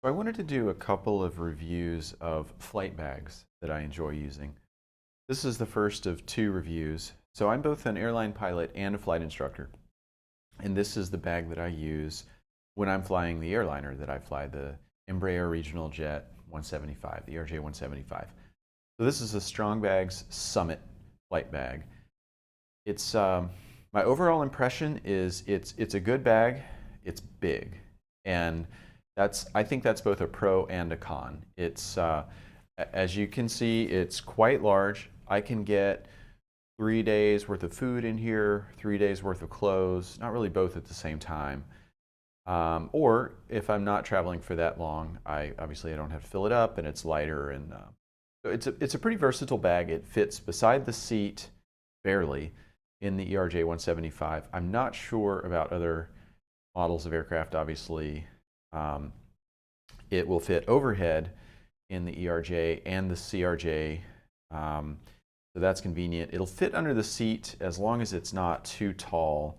So I wanted to do a couple of reviews of flight bags that I enjoy using. This is the first of two reviews. So I'm both an airline pilot and a flight instructor. And this is the bag that I use when I'm flying the airliner that I fly, the Embraer Regional Jet 175, the RJ 175. So this is a StrongBags Summit flight bag. It's my overall impression is it's a good bag. It's big, and I think that's both a pro and a con. It's as you can see, it's quite large. I can get 3 days worth of food in here, 3 days worth of clothes, not really both at the same time. Or if I'm not traveling for that long, I don't have to fill it up, and it's lighter, and so it's a pretty versatile bag. It fits beside the seat barely in the ERJ 175. I'm not sure about other models of aircraft. Obviously, it will fit overhead in the ERJ and the CRJ, so that's convenient. It'll fit under the seat as long as it's not too tall.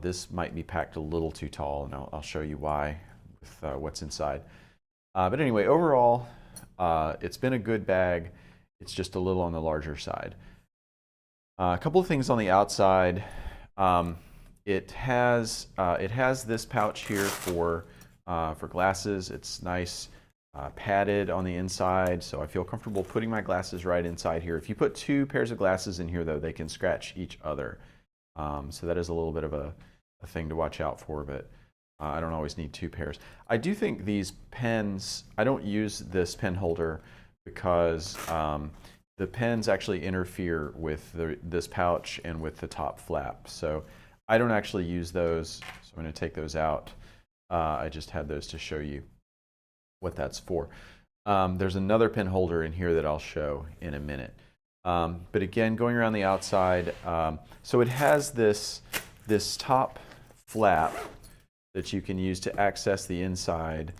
This might be packed a little too tall, and I'll show you why with what's inside. But anyway, overall, it's been a good bag. It's just a little on the larger side. A couple of things on the outside. It has this pouch here for glasses. It's nice, padded on the inside, so I feel comfortable putting my glasses right inside here. If you put two pairs of glasses in here, though, they can scratch each other. So that is a little bit of a thing to watch out for, but I don't always need two pairs. I do think these pens, I don't use this pen holder because the pens actually interfere with this pouch and with the top flap. So I don't actually use those, so I'm going to take those out. I just had those to show you what that's for. There's another pen holder in here that I'll show in a minute. But again, going around the outside, so it has this top flap that you can use to access the inside,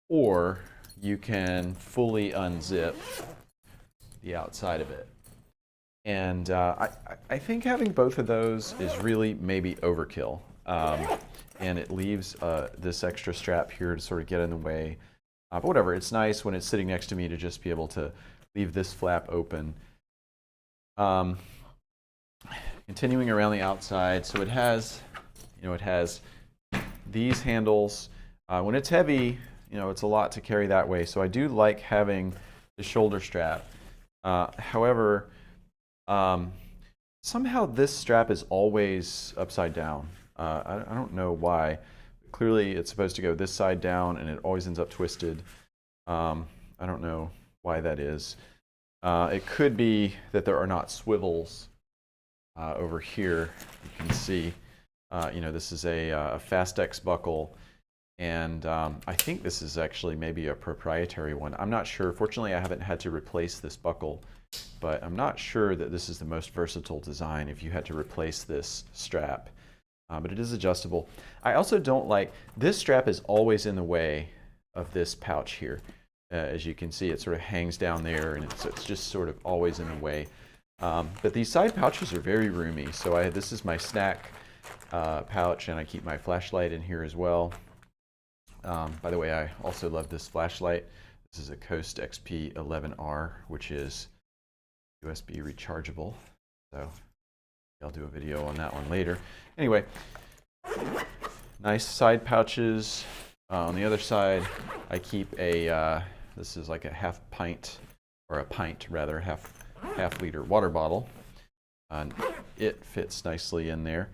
or you can fully unzip the outside of it. And I think having both of those is really maybe overkill. And it leaves this extra strap here to sort of get in the way. But whatever, it's nice when it's sitting next to me to just be able to leave this flap open. Continuing around the outside, so it has these handles. When it's heavy, it's a lot to carry that way. So I do like having the shoulder strap. However, somehow this strap is always upside down. I don't know why. Clearly, it's supposed to go this side down, and it always ends up twisted. I don't know why that is. It could be that there are not swivels over here. You can see, this is a Fastex buckle, and I think this is actually maybe a proprietary one. I'm not sure. Fortunately, I haven't had to replace this buckle, but I'm not sure that this is the most versatile design if you had to replace this strap. But it is adjustable. I also don't like, this strap is always in the way of this pouch here. As you can see, it sort of hangs down there, and it's just sort of always in the way. But these side pouches are very roomy. So this is my snack pouch, and I keep my flashlight in here as well. By the way, I also love this flashlight. This is a Coast XP11R, which is USB rechargeable. So I'll do a video on that one later. Anyway, nice side pouches. On the other side, I keep this is like a half pint liter water bottle. It fits nicely in there.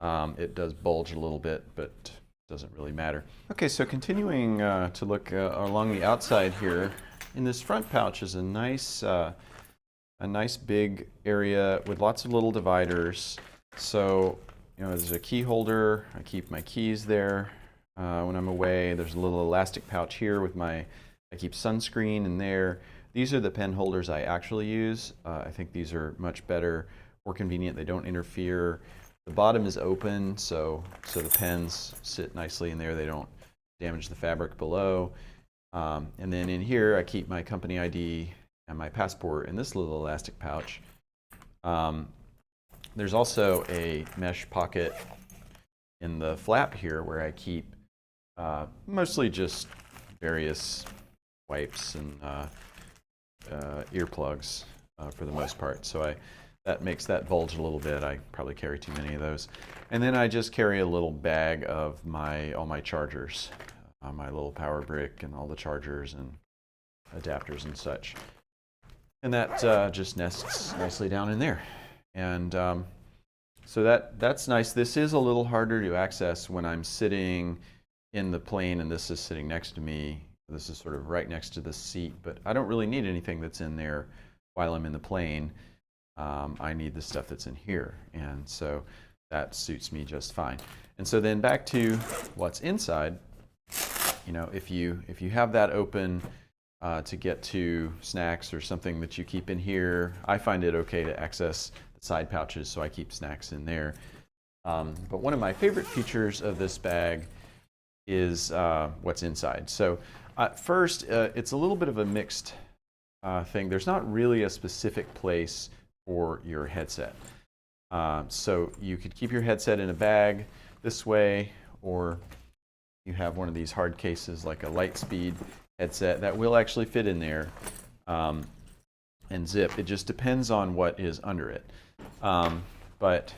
It does bulge a little bit, but doesn't really matter. Okay, so continuing to look along the outside here, in this front pouch is a nice big area with lots of little dividers. So, there's a key holder. I keep my keys there when I'm away. There's a little elastic pouch here with I keep sunscreen in there. These are the pen holders I actually use. I think these are much better, more convenient. They don't interfere. The bottom is open, so the pens sit nicely in there. They don't damage the fabric below. And then in here, I keep my company ID and my passport in this little elastic pouch. There's also a mesh pocket in the flap here where I keep mostly just various wipes and earplugs for the most part. So that makes that bulge a little bit. I probably carry too many of those. And then I just carry a little bag of all my chargers, my little power brick and all the chargers and adapters and such. And that just nests nicely down in there. And so that's nice. This is a little harder to access when I'm sitting in the plane and this is sitting next to me. This is sort of right next to the seat, but I don't really need anything that's in there while I'm in the plane. I need the stuff that's in here, and so that suits me just fine. And so then back to what's inside. You know, if you have that open to get to snacks or something that you keep in here, I find it okay to access the side pouches, so I keep snacks in there. But one of my favorite features of this bag is what's inside. So first, it's a little bit of a mixed thing. There's not really a specific place for your headset. So you could keep your headset in a bag this way, or you have one of these hard cases like a Lightspeed headset that will actually fit in there and zip. It just depends on what is under it. But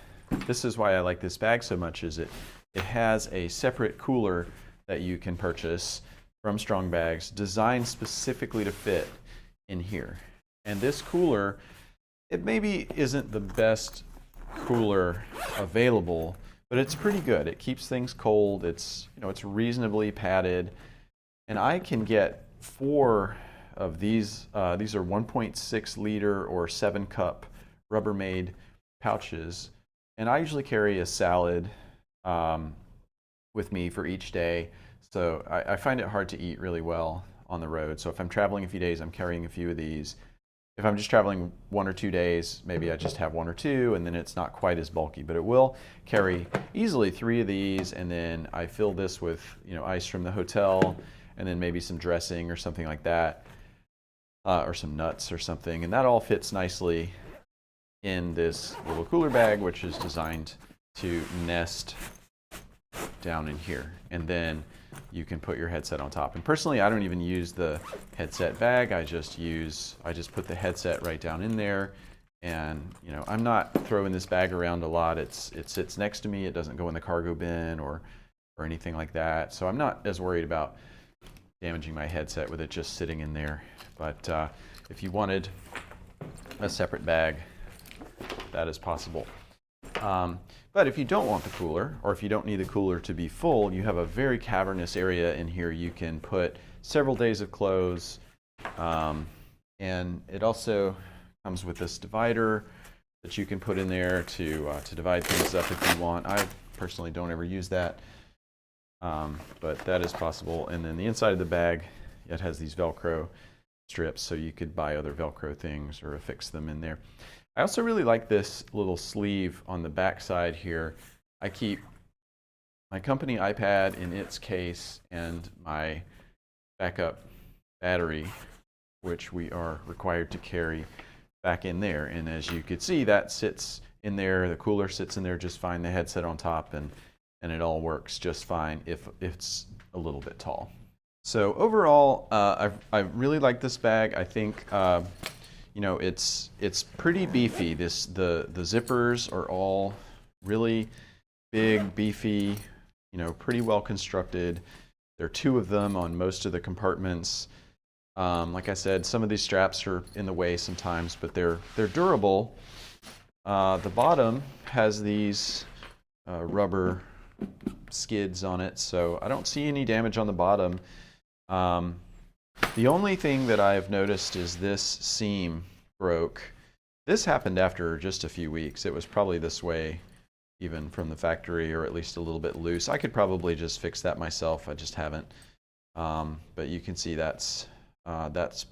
this is why I like this bag so much, is it has a separate cooler that you can purchase from StrongBags designed specifically to fit in here. And this cooler, it maybe isn't the best cooler available, but it's pretty good. It keeps things cold. It's reasonably padded, and I can get 4 of these. These are 1.6 liter or 7 cup Rubbermaid pouches, and I usually carry a salad with me for each day. So I find it hard to eat really well on the road. So if I'm traveling a few days, I'm carrying a few of these. If I'm just traveling 1 or 2 days, maybe I just have 1 or 2, and then it's not quite as bulky. But it will carry easily 3 of these, and then I fill this with ice from the hotel, and then maybe some dressing or something like that, or some nuts or something, and that all fits nicely in this little cooler bag, which is designed to nest down in here. And then you can put your headset on top. And personally, I don't even use the headset bag. I just put the headset right down in there. And I'm not throwing this bag around a lot. It sits next to me. It doesn't go in the cargo bin or anything like that. So I'm not as worried about damaging my headset with it just sitting in there. But if you wanted a separate bag, that is possible. But if you don't want the cooler, or if you don't need the cooler to be full, you have a very cavernous area in here. You can put several days of clothes, and it also comes with this divider that you can put in there to divide things up if you want. I personally don't ever use that, but that is possible. And then the inside of the bag, it has these Velcro strips, so you could buy other Velcro things or affix them in there. I also really like this little sleeve on the back side here. I keep my company iPad in its case and my backup battery, which we are required to carry, back in there. And as you could see, that sits in there. The cooler sits in there just fine. The headset on top, and it all works just fine if it's a little bit tall. So overall, I really like this bag. I think it's pretty beefy. The zippers are all really big, beefy, pretty well constructed. There are 2 of them on most of the compartments. Like I said, some of these straps are in the way sometimes, but they're durable. The bottom has these rubber skids on it, so I don't see any damage on the bottom. The only thing that I've noticed is this seam broke. This happened after just a few weeks. It was probably this way even from the factory, or at least a little bit loose. I could probably just fix that myself. I just haven't. But you can see that's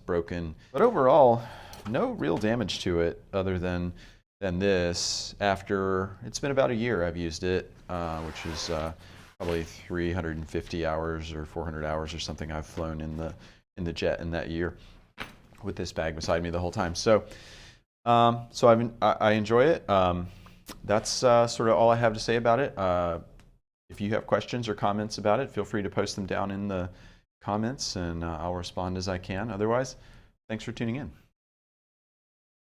broken. But overall, no real damage to it other than this. After it's been about a year I've used it, which is probably 350 hours or 400 hours or something I've flown in the jet in that year with this bag beside me the whole time. So I enjoy it. That's sort of all I have to say about it. If you have questions or comments about it, feel free to post them down in the comments, and I'll respond as I can. Otherwise, thanks for tuning in.